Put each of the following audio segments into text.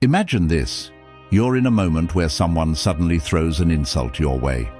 Imagine this. You're in a moment where someone suddenly throws an insult your way.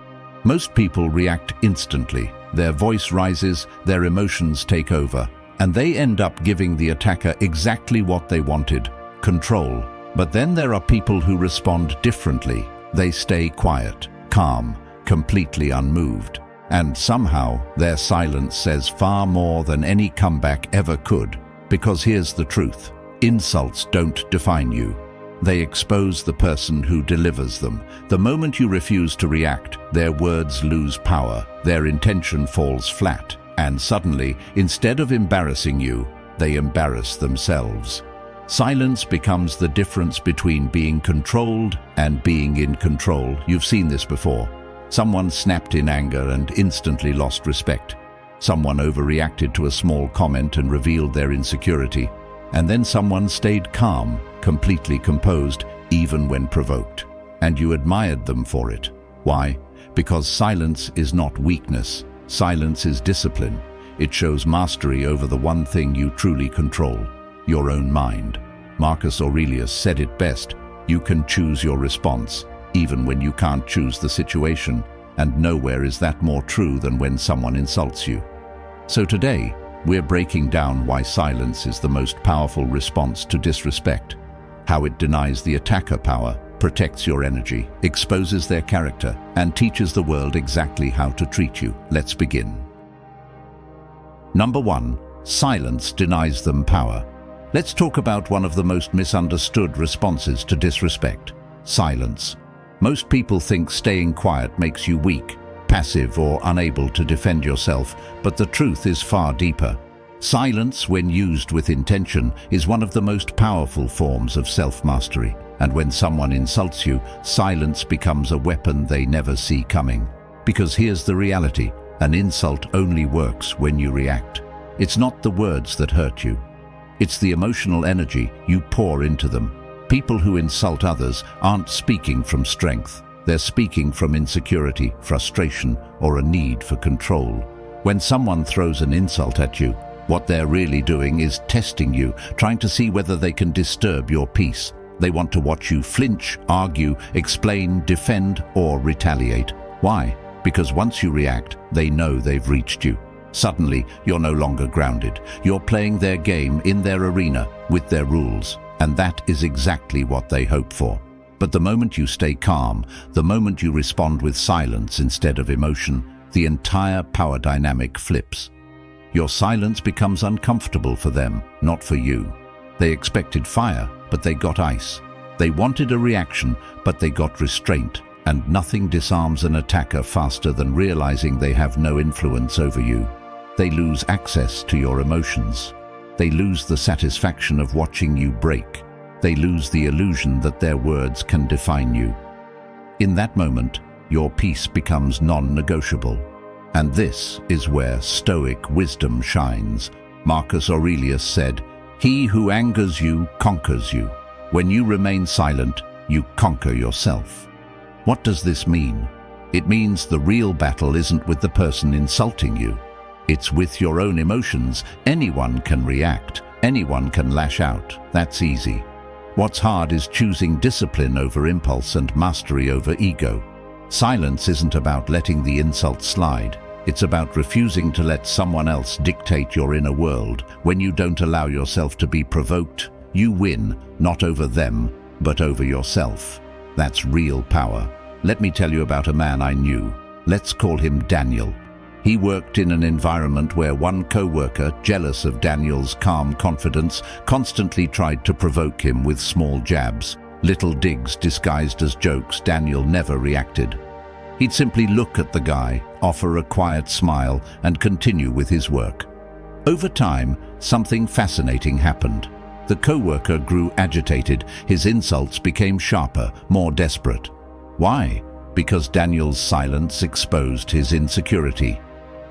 Most people react instantly. Their voice rises, their emotions take over, and they end up giving the attacker exactly what they wanted: control. But then there are people who respond differently. They stay quiet, calm, completely unmoved. And somehow their silence says far more than any comeback ever could. Because here's the truth: insults don't define you. They expose the person who delivers them. The moment you refuse to react, their words lose power, their intention falls flat, and suddenly, instead of embarrassing you, they embarrass themselves. Silence becomes the difference between being controlled and being in control. You've seen this before. Someone snapped in anger and instantly lost respect. Someone overreacted to a small comment and revealed their insecurity. And then someone stayed calm, completely composed, even when provoked. And you admired them for it. Why? Because silence is not weakness. Silence is discipline. It shows mastery over the one thing you truly control: your own mind. Marcus Aurelius said it best: you can choose your response, even when you can't choose the situation, and nowhere is that more true than when someone insults you. So today, we're breaking down why silence is the most powerful response to disrespect, how it denies the attacker power, protects your energy, exposes their character, and teaches the world exactly how to treat you. Let's begin. Number 1. Silence denies them power. Let's talk about one of the most misunderstood responses to disrespect: silence. Most people think staying quiet makes you weak, passive, or unable to defend yourself, but the truth is far deeper. Silence, when used with intention, is one of the most powerful forms of self-mastery. And when someone insults you, silence becomes a weapon they never see coming. Because here's the reality: an insult only works when you react. It's not the words that hurt you. It's the emotional energy you pour into them. People who insult others aren't speaking from strength. They're speaking from insecurity, frustration, or a need for control. When someone throws an insult at you, what they're really doing is testing you, trying to see whether they can disturb your peace. They want to watch you flinch, argue, explain, defend, or retaliate. Why? Because once you react, they know they've reached you. Suddenly, you're no longer grounded. You're playing their game in their arena, with their rules. And that is exactly what they hope for. But the moment you stay calm, the moment you respond with silence instead of emotion, the entire power dynamic flips. Your silence becomes uncomfortable for them, not for you. They expected fire, but they got ice. They wanted a reaction, but they got restraint. And nothing disarms an attacker faster than realizing they have no influence over you. They lose access to your emotions. They lose the satisfaction of watching you break. They lose the illusion that their words can define you. In that moment, your peace becomes non-negotiable. And this is where Stoic wisdom shines. Marcus Aurelius said, "He who angers you conquers you. When you remain silent, you conquer yourself." What does this mean? It means the real battle isn't with the person insulting you. It's with your own emotions. Anyone can react. Anyone can lash out. That's easy. What's hard is choosing discipline over impulse and mastery over ego. Silence isn't about letting the insult slide. It's about refusing to let someone else dictate your inner world. When you don't allow yourself to be provoked, you win, not over them, but over yourself. That's real power. Let me tell you about a man I knew. Let's call him Daniel. He worked in an environment where one co-worker, jealous of Daniel's calm confidence, constantly tried to provoke him with small jabs. Little digs disguised as jokes. Daniel never reacted. He'd simply look at the guy, offer a quiet smile, and continue with his work. Over time, something fascinating happened. The co-worker grew agitated. His insults became sharper, more desperate. Why? Because Daniel's silence exposed his insecurity.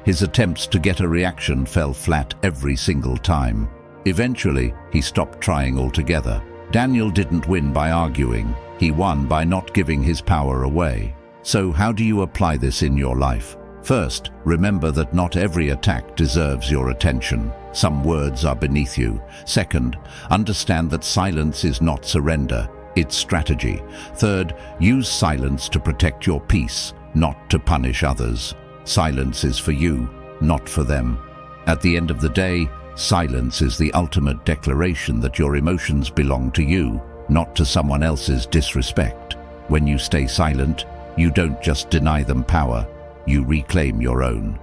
His attempts to get a reaction fell flat every single time. Eventually, he stopped trying altogether. Daniel didn't win by arguing. He won by not giving his power away. So how do you apply this in your life? First, remember that not every attack deserves your attention. Some words are beneath you. Second, understand that silence is not surrender, it's strategy. Third, use silence to protect your peace, not to punish others. Silence is for you, not for them. At the end of the day, silence is the ultimate declaration that your emotions belong to you, not to someone else's disrespect. When you stay silent, you don't just deny them power, you reclaim your own.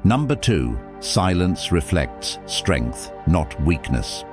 Number 2, silence reflects strength, not weakness.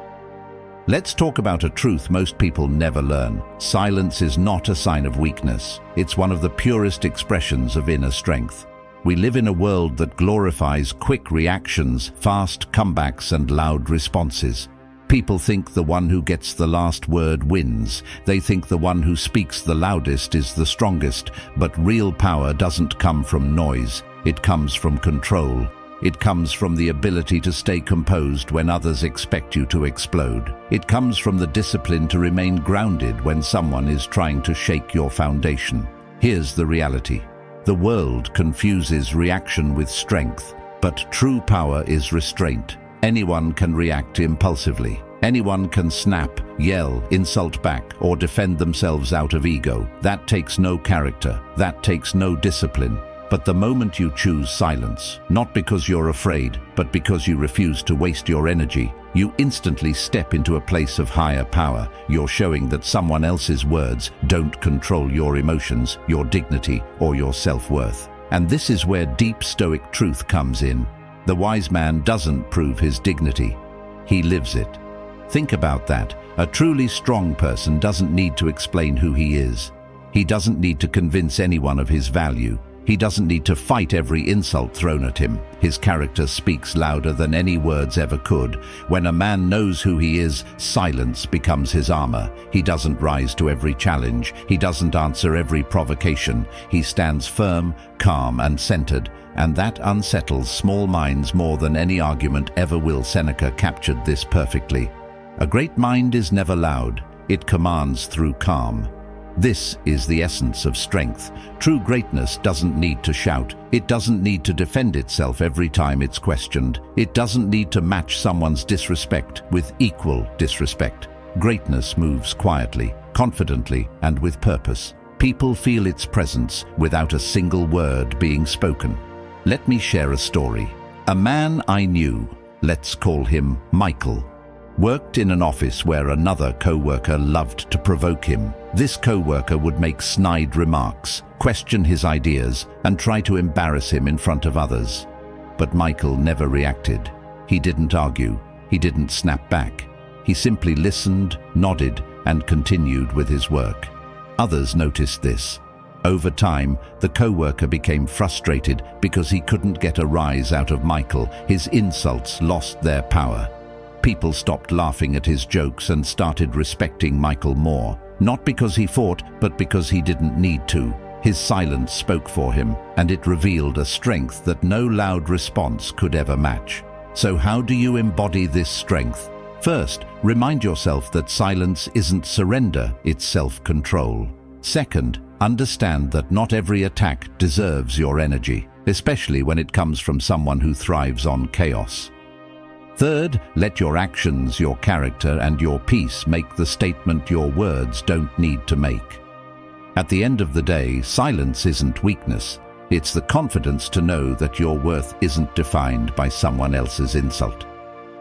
Let's talk about a truth most people never learn. Silence is not a sign of weakness. It's one of the purest expressions of inner strength. We live in a world that glorifies quick reactions, fast comebacks, and loud responses. People think the one who gets the last word wins. They think the one who speaks the loudest is the strongest. But real power doesn't come from noise. It comes from control. It comes from the ability to stay composed when others expect you to explode. It comes from the discipline to remain grounded when someone is trying to shake your foundation. Here's the reality. The world confuses reaction with strength, but true power is restraint. Anyone can react impulsively. Anyone can snap, yell, insult back, or defend themselves out of ego. That takes no character. That takes no discipline. But the moment you choose silence, not because you're afraid, but because you refuse to waste your energy, you instantly step into a place of higher power. You're showing that someone else's words don't control your emotions, your dignity, or your self-worth. And this is where deep Stoic truth comes in. The wise man doesn't prove his dignity. He lives it. Think about that. A truly strong person doesn't need to explain who he is. He doesn't need to convince anyone of his value. He doesn't need to fight every insult thrown at him. His character speaks louder than any words ever could. When a man knows who he is, silence becomes his armor. He doesn't rise to every challenge. He doesn't answer every provocation. He stands firm, calm, and centered, and that unsettles small minds more than any argument ever will. Seneca captured this perfectly. A great mind is never loud. It commands through calm. This is the essence of strength. True greatness doesn't need to shout. It doesn't need to defend itself every time it's questioned. It doesn't need to match someone's disrespect with equal disrespect. Greatness moves quietly, confidently, and with purpose. People feel its presence without a single word being spoken. Let me share a story. A man I knew, let's call him Michael, worked in an office where another co-worker loved to provoke him. This co-worker would make snide remarks, question his ideas, and try to embarrass him in front of others. But Michael never reacted. He didn't argue. He didn't snap back. He simply listened, nodded, and continued with his work. Others noticed this. Over time, the co-worker became frustrated because he couldn't get a rise out of Michael. His insults lost their power. People stopped laughing at his jokes and started respecting Michael more. Not because he fought, but because he didn't need to. His silence spoke for him, and it revealed a strength that no loud response could ever match. So how do you embody this strength? First, remind yourself that silence isn't surrender, it's self-control. Second, understand that not every attack deserves your energy, especially when it comes from someone who thrives on chaos. Third, let your actions, your character, and your peace make the statement your words don't need to make. At the end of the day, silence isn't weakness. It's the confidence to know that your worth isn't defined by someone else's insult.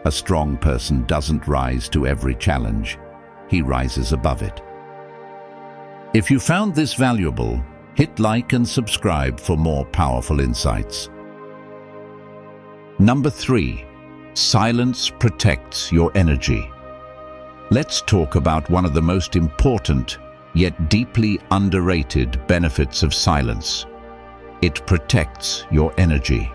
A strong person doesn't rise to every challenge. He rises above it. If you found this valuable, hit like and subscribe for more powerful insights. Number 3. Silence protects your energy. Let's talk about one of the most important, yet deeply underrated benefits of silence. It protects your energy.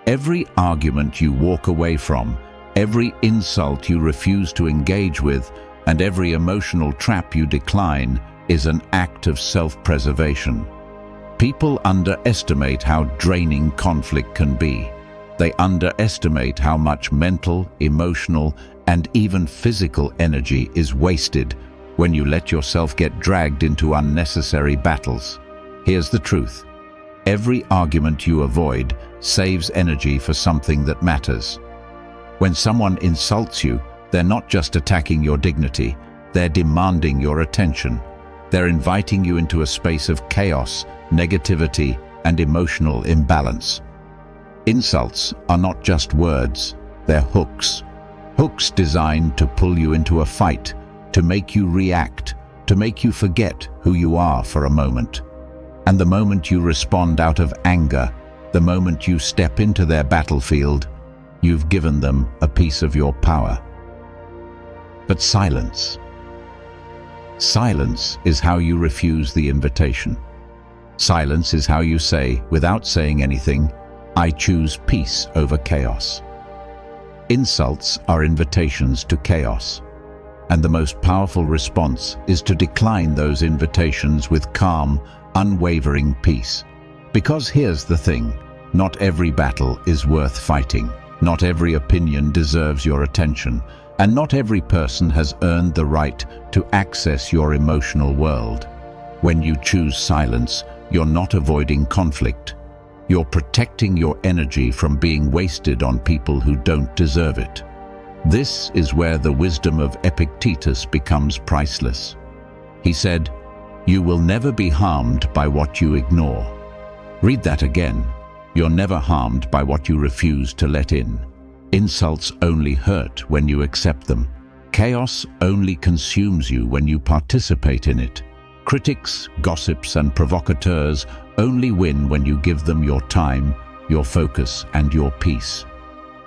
Every argument you walk away from, every insult you refuse to engage with, and every emotional trap you decline is an act of self-preservation. People underestimate how draining conflict can be. They underestimate how much mental, emotional, and even physical energy is wasted when you let yourself get dragged into unnecessary battles. Here's the truth. Every argument you avoid saves energy for something that matters. When someone insults you, they're not just attacking your dignity, they're demanding your attention. They're inviting you into a space of chaos, negativity, and emotional imbalance. Insults are not just words, they're hooks. Hooks designed to pull you into a fight, to make you react, to make you forget who you are for a moment. And the moment you respond out of anger, the moment you step into their battlefield, you've given them a piece of your power. But silence. Silence is how you refuse the invitation. Silence is how you say, without saying anything, I choose peace over chaos. Insults are invitations to chaos, and the most powerful response is to decline those invitations with calm, unwavering peace. Because here's the thing, not every battle is worth fighting, not every opinion deserves your attention, and not every person has earned the right to access your emotional world. When you choose silence, you're not avoiding conflict. You're protecting your energy from being wasted on people who don't deserve it. This is where the wisdom of Epictetus becomes priceless. He said, "You will never be harmed by what you ignore." Read that again. You're never harmed by what you refuse to let in. Insults only hurt when you accept them. Chaos only consumes you when you participate in it. Critics, gossips, and provocateurs only win when you give them your time, your focus, and your peace.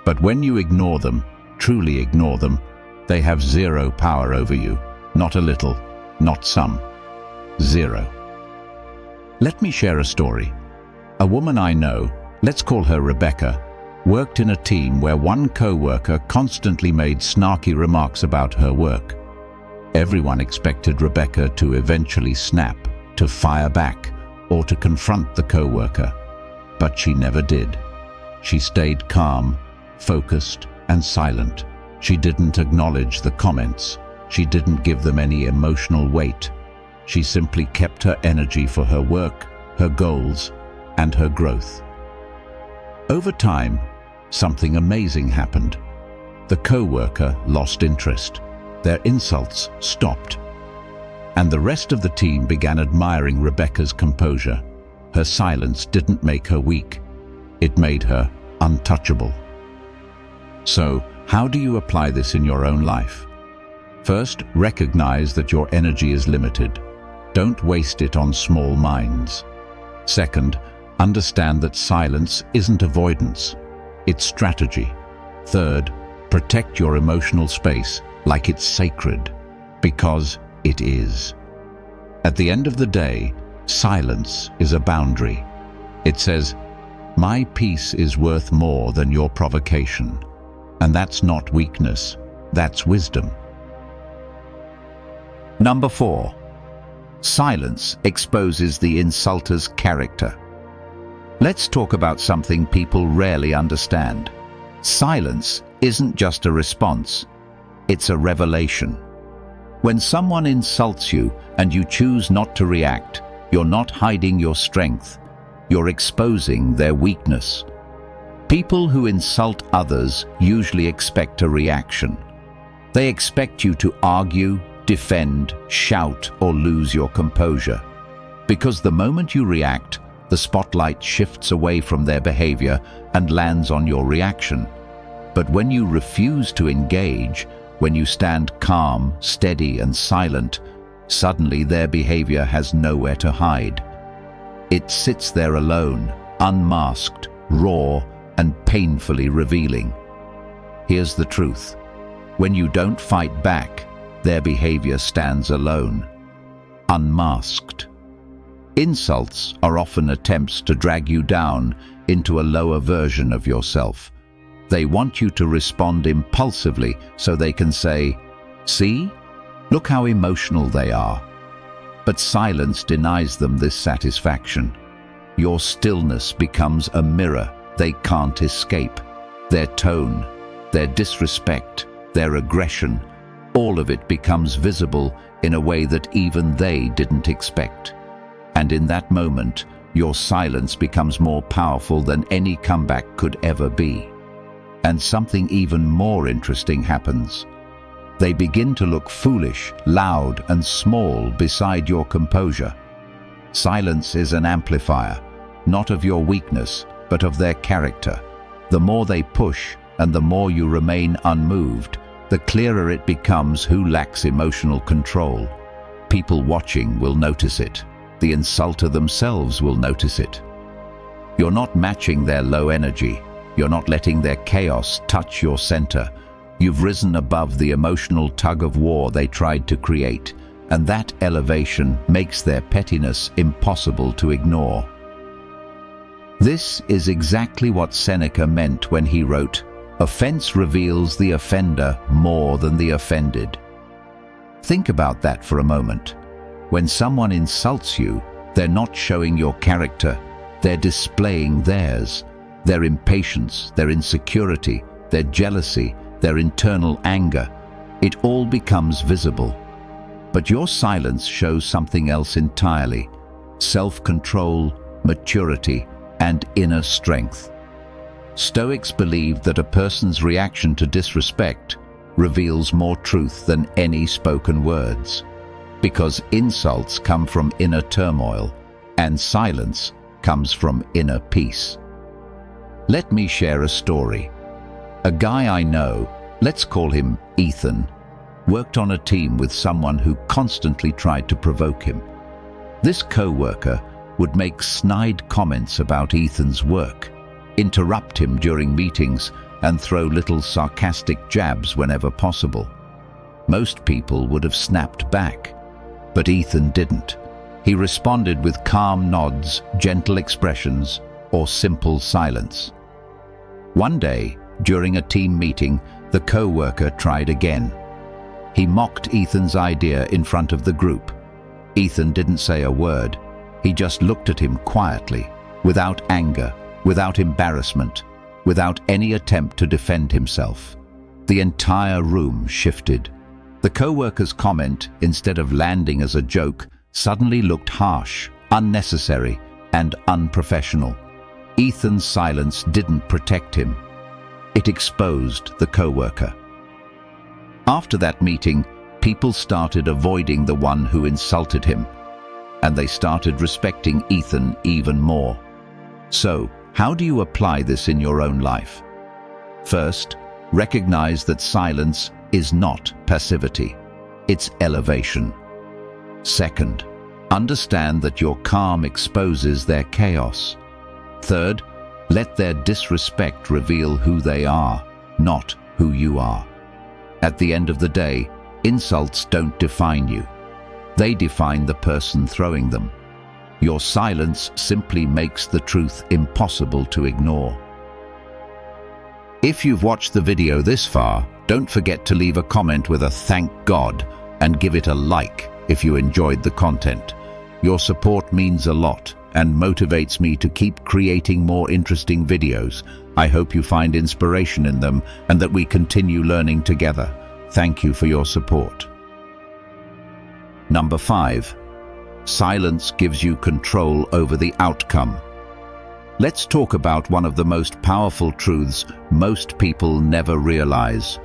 But when you ignore them, truly ignore them, they have zero power over you. Not a little, not some. Zero. Let me share a story. A woman I know, let's call her Rebecca, worked in a team where one co-worker constantly made snarky remarks about her work. Everyone expected Rebecca to eventually snap, to fire back, or to confront the co-worker. But she never did. She stayed calm, focused, and silent. She didn't acknowledge the comments. She didn't give them any emotional weight. She simply kept her energy for her work, her goals, and her growth. Over time, something amazing happened. The co-worker lost interest. Their insults stopped. And the rest of the team began admiring Rebecca's composure. Her silence didn't make her weak. It made her untouchable. So, how do you apply this in your own life? First, recognize that your energy is limited. Don't waste it on small minds. Second, understand that silence isn't avoidance. It's strategy. Third, protect your emotional space like it's sacred, because it is. At the end of the day, silence is a boundary. It says, my peace is worth more than your provocation. And that's not weakness, that's wisdom. Number 4. Silence exposes the insulter's character. Let's talk about something people rarely understand. Silence isn't just a response, it's a revelation. When someone insults you and you choose not to react, you're not hiding your strength, you're exposing their weakness. People who insult others usually expect a reaction. They expect you to argue, defend, shout, or lose your composure. Because the moment you react, the spotlight shifts away from their behavior and lands on your reaction. But when you refuse to engage, when you stand calm, steady, and silent, suddenly their behavior has nowhere to hide. It sits there alone, unmasked, raw, and painfully revealing. Here's the truth. When you don't fight back, their behavior stands alone, unmasked. Insults are often attempts to drag you down into a lower version of yourself. They want you to respond impulsively so they can say, "See? Look how emotional they are." But silence denies them this satisfaction. Your stillness becomes a mirror they can't escape. Their tone, their disrespect, their aggression, all of it becomes visible in a way that even they didn't expect. And in that moment, your silence becomes more powerful than any comeback could ever be. And something even more interesting happens. They begin to look foolish, loud, and small beside your composure. Silence is an amplifier, not of your weakness, but of their character. The more they push, and the more you remain unmoved, the clearer it becomes who lacks emotional control. People watching will notice it. The insulter themselves will notice it. You're not matching their low energy. You're not letting their chaos touch your center. You've risen above the emotional tug-of-war they tried to create, and that elevation makes their pettiness impossible to ignore. This is exactly what Seneca meant when he wrote, "Offense reveals the offender more than the offended." Think about that for a moment. When someone insults you, they're not showing your character, they're displaying theirs. Their impatience, their insecurity, their jealousy, their internal anger. It all becomes visible. But your silence shows something else entirely: self-control, maturity, and inner strength. Stoics believed that a person's reaction to disrespect reveals more truth than any spoken words, because insults come from inner turmoil, and silence comes from inner peace. Let me share a story. A guy I know, let's call him Ethan, worked on a team with someone who constantly tried to provoke him. This co-worker would make snide comments about Ethan's work, interrupt him during meetings, and throw little sarcastic jabs whenever possible. Most people would have snapped back, but Ethan didn't. He responded with calm nods, gentle expressions, or simple silence. One day, during a team meeting, the co-worker tried again. He mocked Ethan's idea in front of the group. Ethan didn't say a word. He just looked at him quietly, without anger, without embarrassment, without any attempt to defend himself. The entire room shifted. The co-worker's comment, instead of landing as a joke, suddenly looked harsh, unnecessary, and unprofessional. Ethan's silence didn't protect him. It exposed the co-worker. After that meeting, people started avoiding the one who insulted him, and they started respecting Ethan even more. So, how do you apply this in your own life? First, recognize that silence is not passivity. It's elevation. Second, understand that your calm exposes their chaos. Third, let their disrespect reveal who they are, not who you are. At the end of the day, insults don't define you. They define the person throwing them. Your silence simply makes the truth impossible to ignore. If you've watched the video this far, don't forget to leave a comment with a "thank God" and give it a like if you enjoyed the content. Your support means a lot and motivates me to keep creating more interesting videos. I hope you find inspiration in them and that we continue learning together. Thank you for your support. Number 5. Silence gives you control over the outcome. Let's talk about one of the most powerful truths most people never realize.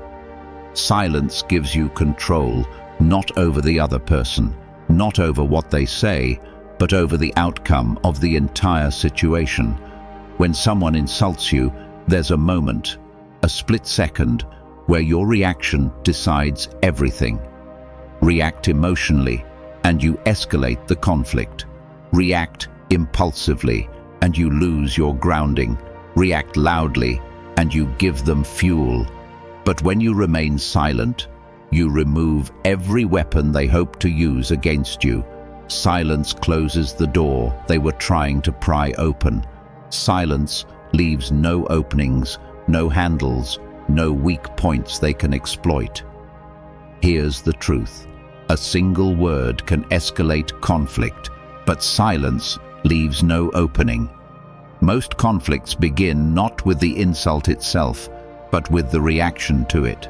Silence gives you control, not over the other person, not over what they say, but over the outcome of the entire situation. When someone insults you, there's a moment, a split second, where your reaction decides everything. React emotionally, and you escalate the conflict. React impulsively, and you lose your grounding. React loudly, and you give them fuel. But when you remain silent, you remove every weapon they hope to use against you. Silence closes the door they were trying to pry open. Silence leaves no openings, no handles, no weak points they can exploit. Here's the truth. A single word can escalate conflict, but silence leaves no opening. Most conflicts begin not with the insult itself, but with the reaction to it.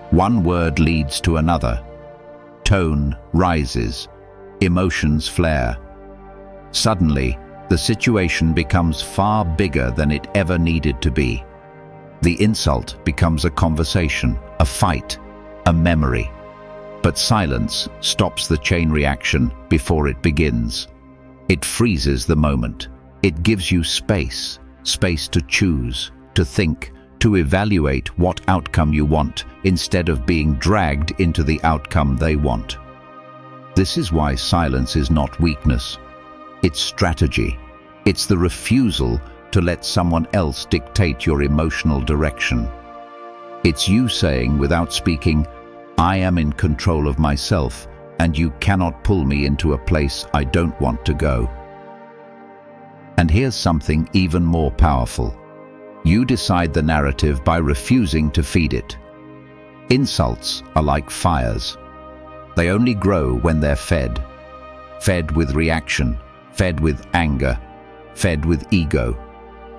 One word leads to another. Tone rises. Emotions flare. Suddenly, the situation becomes far bigger than it ever needed to be. The insult becomes a conversation, a fight, a memory. But silence stops the chain reaction before it begins. It freezes the moment. It gives you space to choose, to think, to evaluate what outcome you want, instead of being dragged into the outcome they want. This is why silence is not weakness. It's strategy. It's the refusal to let someone else dictate your emotional direction. It's you saying without speaking, "I am in control of myself, and you cannot pull me into a place I don't want to go." And here's something even more powerful. You decide the narrative by refusing to feed it. Insults are like fires. They only grow when they're fed. Fed with reaction, fed with anger, fed with ego.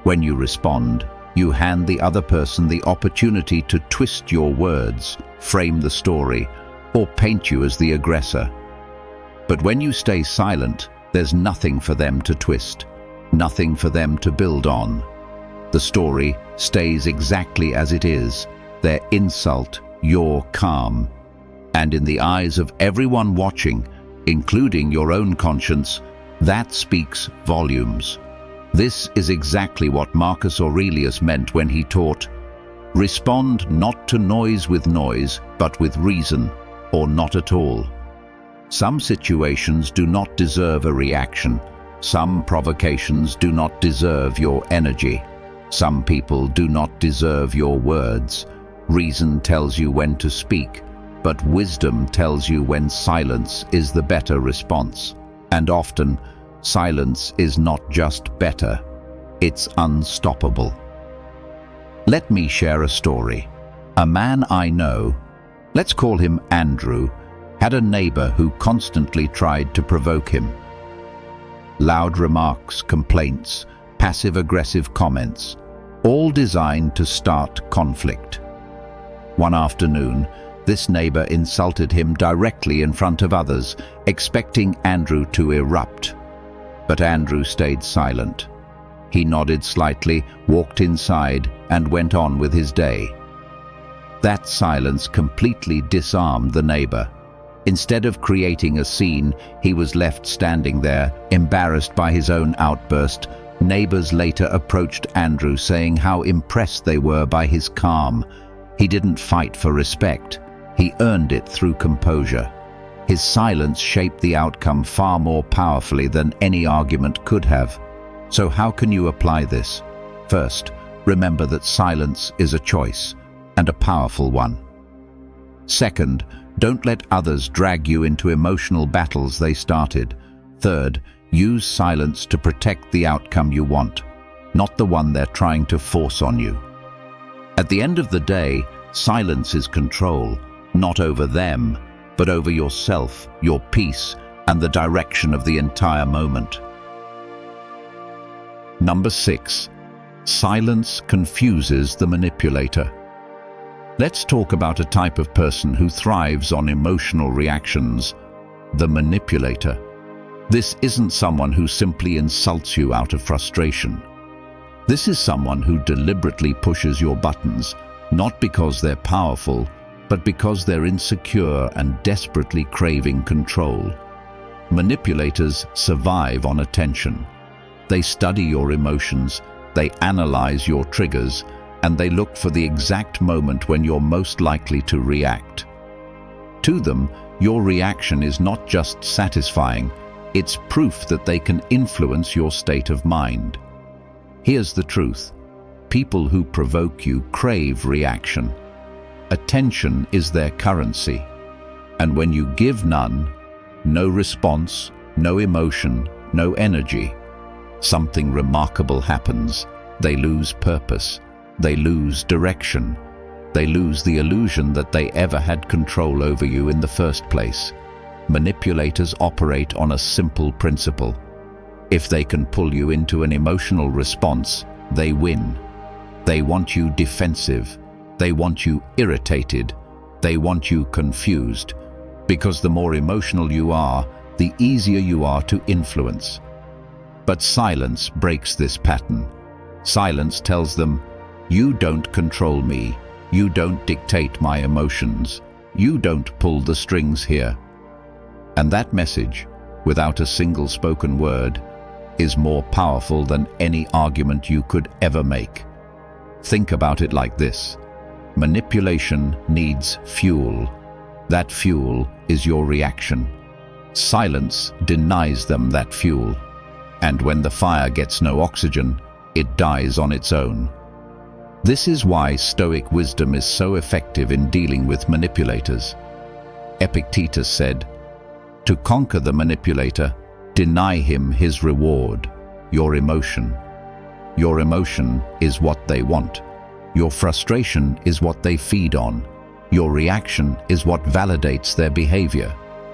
When you respond, you hand the other person the opportunity to twist your words, frame the story, or paint you as the aggressor. But when you stay silent, there's nothing for them to twist, nothing for them to build on. The story stays exactly as it is, their insult, your calm. And in the eyes of everyone watching, including your own conscience, that speaks volumes. This is exactly what Marcus Aurelius meant when he taught, "Respond not to noise with noise, but with reason, or not at all." Some situations do not deserve a reaction. Some provocations do not deserve your energy. Some people do not deserve your words. Reason tells you when to speak, but wisdom tells you when silence is the better response. And often, silence is not just better, it's unstoppable. Let me share a story. A man I know, let's call him Andrew, had a neighbor who constantly tried to provoke him. Loud remarks, complaints, passive-aggressive comments, all designed to start conflict. One afternoon, this neighbor insulted him directly in front of others, expecting Andrew to erupt. But Andrew stayed silent. He nodded slightly, walked inside, and went on with his day. That silence completely disarmed the neighbor. Instead of creating a scene, he was left standing there, embarrassed by his own outburst. Neighbors later approached Andrew, saying how impressed they were by his calm. He didn't fight for respect. He earned it through composure. His silence shaped the outcome far more powerfully than any argument could have. So how can you apply this? First, remember that silence is a choice, and a powerful one. Second, don't let others drag you into emotional battles they started. Third, use silence to protect the outcome you want, not the one they're trying to force on you. At the end of the day, silence is control, not over them, but over yourself, your peace, and the direction of the entire moment. Number 6. Silence confuses the manipulator. Let's talk about a type of person who thrives on emotional reactions, the manipulator. This isn't someone who simply insults you out of frustration. This is someone who deliberately pushes your buttons, not because they're powerful, but because they're insecure and desperately craving control. Manipulators survive on attention. They study your emotions, they analyze your triggers, and they look for the exact moment when you're most likely to react. To them, your reaction is not just satisfying, it's proof that they can influence your state of mind. Here's the truth. People who provoke you crave reaction. Attention is their currency. And when you give none, no response, no emotion, no energy, something remarkable happens. They lose purpose. They lose direction. They lose the illusion that they ever had control over you in the first place. Manipulators operate on a simple principle. If they can pull you into an emotional response, they win. They want you defensive. They want you irritated. They want you confused. Because the more emotional you are, the easier you are to influence. But silence breaks this pattern. Silence tells them, "You don't control me. You don't dictate my emotions. You don't pull the strings here." And that message, without a single spoken word, is more powerful than any argument you could ever make. Think about it like this. Manipulation needs fuel. That fuel is your reaction. Silence denies them that fuel. And when the fire gets no oxygen, it dies on its own. This is why Stoic wisdom is so effective in dealing with manipulators. Epictetus said, "To conquer the manipulator, deny him his reward, your emotion. Your emotion is what they want. Your frustration is what they feed on. Your reaction is what validates their behavior.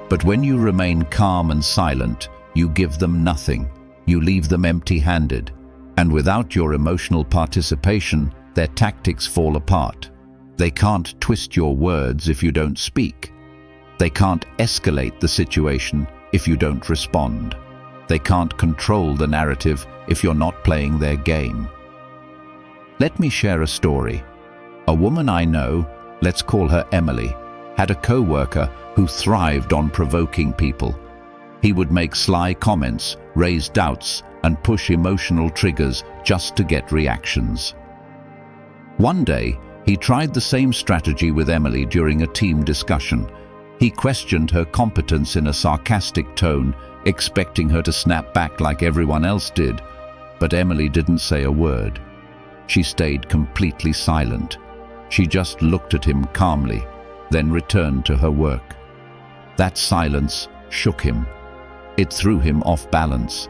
But when you remain calm and silent, you give them nothing. You leave them empty-handed. And without your emotional participation, their tactics fall apart. They can't twist your words if you don't speak. They can't escalate the situation if you don't respond. They can't control the narrative if you're not playing their game." Let me share a story. A woman I know, let's call her Emily, had a co-worker who thrived on provoking people. He would make sly comments, raise doubts, and push emotional triggers just to get reactions. One day, he tried the same strategy with Emily during a team discussion. He questioned her competence in a sarcastic tone, expecting her to snap back like everyone else did. But Emily didn't say a word. She stayed completely silent. She just looked at him calmly, then returned to her work. That silence shook him. It threw him off balance.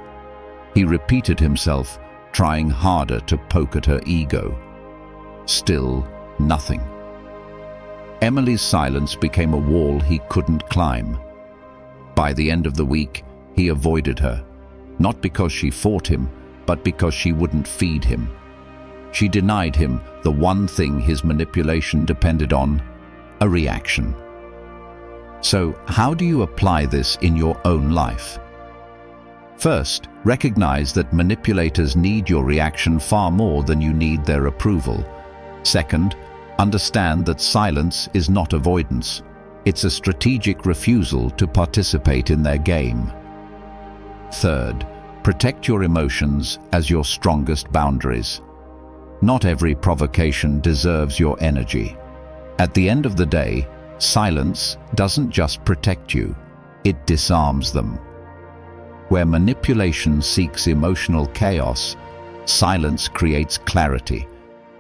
He repeated himself, trying harder to poke at her ego. Still nothing. Emily's silence became a wall he couldn't climb. By the end of the week, he avoided her, not because she fought him, but because she wouldn't feed him. She denied him the one thing his manipulation depended on, a reaction. So, how do you apply this in your own life? First, recognize that manipulators need your reaction far more than you need their approval. Second, understand that silence is not avoidance. It's a strategic refusal to participate in their game. Third, protect your emotions as your strongest boundaries. Not every provocation deserves your energy. At the end of the day, silence doesn't just protect you, it disarms them. Where manipulation seeks emotional chaos, silence creates clarity,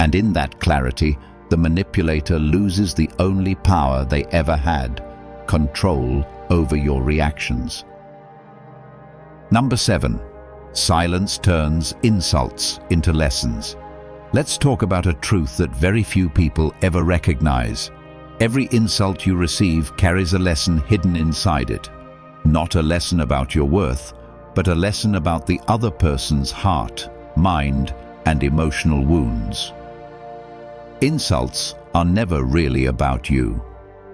and in that clarity, the manipulator loses the only power they ever had, control over your reactions. Number 7. Silence turns insults into lessons. Let's talk about a truth that very few people ever recognize. Every insult you receive carries a lesson hidden inside it. Not a lesson about your worth, but a lesson about the other person's heart, mind, and emotional wounds. Insults are never really about you.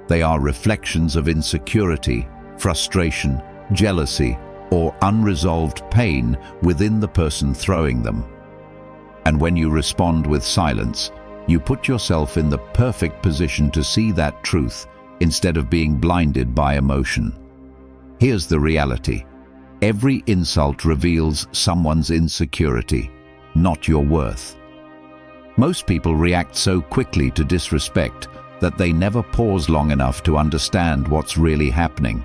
They are reflections of insecurity, frustration, jealousy, or unresolved pain within the person throwing them. And when you respond with silence, you put yourself in the perfect position to see that truth instead of being blinded by emotion. Here's the reality. Every insult reveals someone's insecurity, not your worth. Most people react so quickly to disrespect that they never pause long enough to understand what's really happening.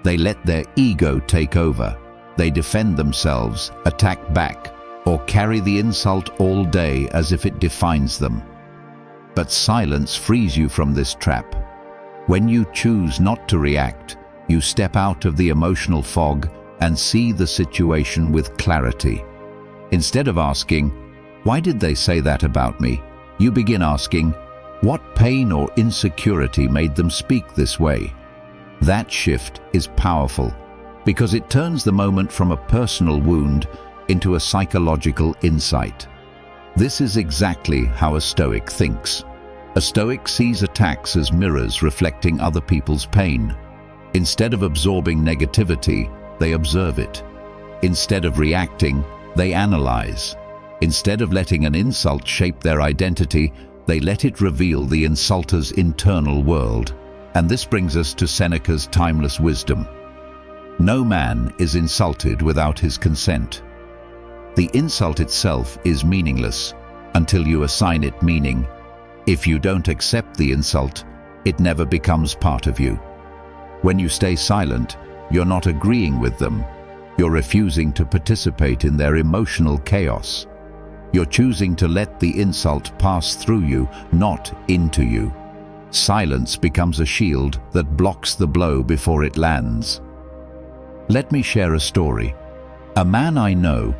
They let their ego take over. They defend themselves, attack back, or carry the insult all day as if it defines them. But silence frees you from this trap. When you choose not to react, you step out of the emotional fog and see the situation with clarity. Instead of asking, "Why did they say that about me?" you begin asking, "What pain or insecurity made them speak this way?" That shift is powerful because it turns the moment from a personal wound into a psychological insight. This is exactly how a Stoic thinks. A Stoic sees attacks as mirrors reflecting other people's pain. Instead of absorbing negativity, they observe it. Instead of reacting, they analyze. Instead of letting an insult shape their identity, they let it reveal the insulter's internal world. And this brings us to Seneca's timeless wisdom. No man is insulted without his consent. The insult itself is meaningless until you assign it meaning. If you don't accept the insult, it never becomes part of you. When you stay silent, you're not agreeing with them. You're refusing to participate in their emotional chaos. You're choosing to let the insult pass through you, not into you. Silence becomes a shield that blocks the blow before it lands. Let me share a story. A man I know,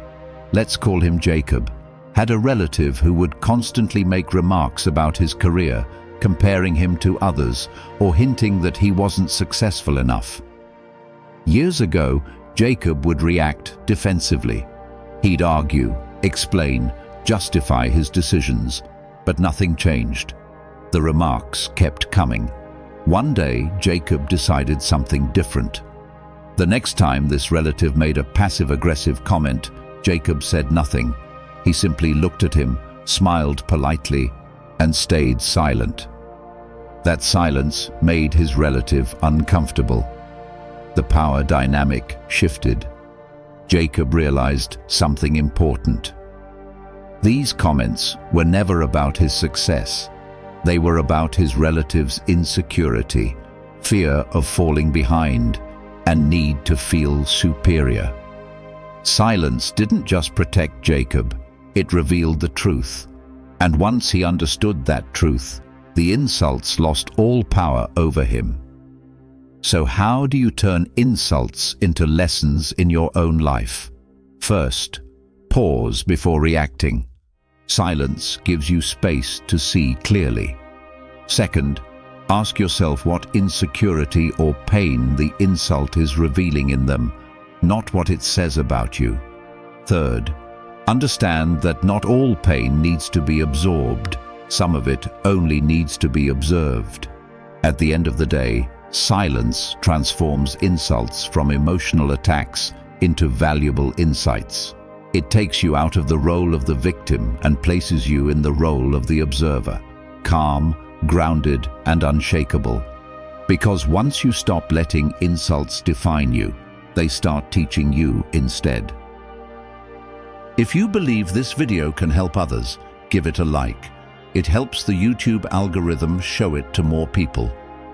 let's call him Jacob, had a relative who would constantly make remarks about his career, comparing him to others or hinting that he wasn't successful enough. Years ago, Jacob would react defensively. He'd argue, explain, justify his decisions, but nothing changed. The remarks kept coming. One day, Jacob decided something different. The next time this relative made a passive-aggressive comment, Jacob said nothing. He simply looked at him, smiled politely, and stayed silent. That silence made his relative uncomfortable. The power dynamic shifted. Jacob realized something important. These comments were never about his success. They were about his relative's insecurity, fear of falling behind, and need to feel superior. Silence didn't just protect Jacob, it revealed the truth. And once he understood that truth, the insults lost all power over him. So how do you turn insults into lessons in your own life? First, pause before reacting. Silence gives you space to see clearly. Second, ask yourself what insecurity or pain the insult is revealing in them, not what it says about you. Third, understand that not all pain needs to be absorbed. Some of it only needs to be observed. At the end of the day, silence transforms insults from emotional attacks into valuable insights. It takes you out of the role of the victim and places you in the role of the observer, calm, grounded, and unshakable. Because once you stop letting insults define you, they start teaching you instead. If you believe this video can help others, give it a like. It helps the YouTube algorithm show it to more people.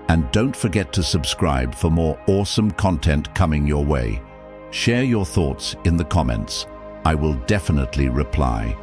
And don't forget to subscribe for more awesome content coming your way. Share your thoughts in the comments. I will definitely reply.